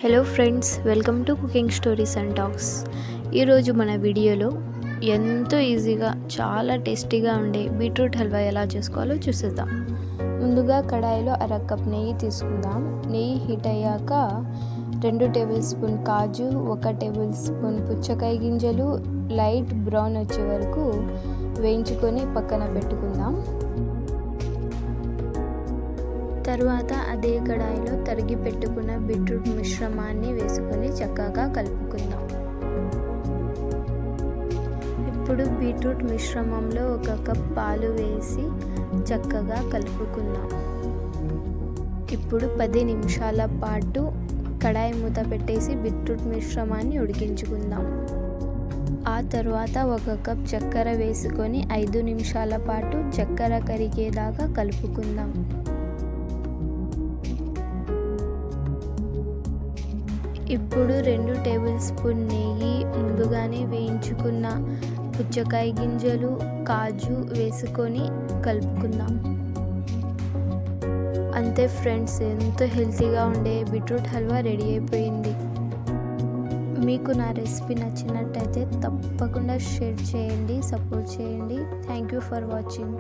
Hello friends, welcome to cooking stories and talks. ఈరోజు మన వీడియోలో ఎంతో ఈజీగా చాలా టేస్టీగా ఉండే బీట్రూట్ హల్వా ఎలా చేసుకోవాలో చూసేద్దాం. ముందుగా కడాయిలో 1/2 కప్ నెయ్యి తీసుకుందాం. నెయ్యి హీట్ అయ్యాక 2 టేబుల్ స్పూన్ కాజు, 1 టేబుల్ స్పూన్ పుచ్చకాయ గింజలు లైట్ బ్రౌన్ వచ్చే వరకు వేయించుకొని పక్కన పెట్టుకుందాం. తరువాత అదే కడాయిలో తరిగి పెట్టుకున్న బీట్రూట్ మిశ్రమాన్ని వేసుకొని చక్కగా కలుపుకుందాం. ఇప్పుడు బీట్రూట్ మిశ్రమంలో 1 కప్ పాలు వేసి చక్కగా కలుపుకుందాం. ఇప్పుడు 10 నిమిషాల పాటు కడాయి మూత పెట్టేసి బీట్రూట్ మిశ్రమాన్ని ఉడికించుకుందాం. ఆ తర్వాత 1 కప్ చక్కెర వేసుకొని 5 నిమిషాల పాటు చక్కెర కరిగేదాకా కలుపుకుందాం. ఇప్పుడు 2 టేబుల్ స్పూన్ నెయ్యి, ముందుగానే వేయించుకున్న పుచ్చకాయ గింజలు, కాజు వేసుకొని కలుపుకుందాం. అంతే ఫ్రెండ్స్, ఎంతో హెల్తీగా ఉండే బీట్రూట్ హల్వా రెడీ అయిపోయింది. మీకు నా రెసిపీ నచ్చినట్టయితే తప్పకుండా షేర్ చేయండి, సపోర్ట్ చేయండి. Thank you for watching.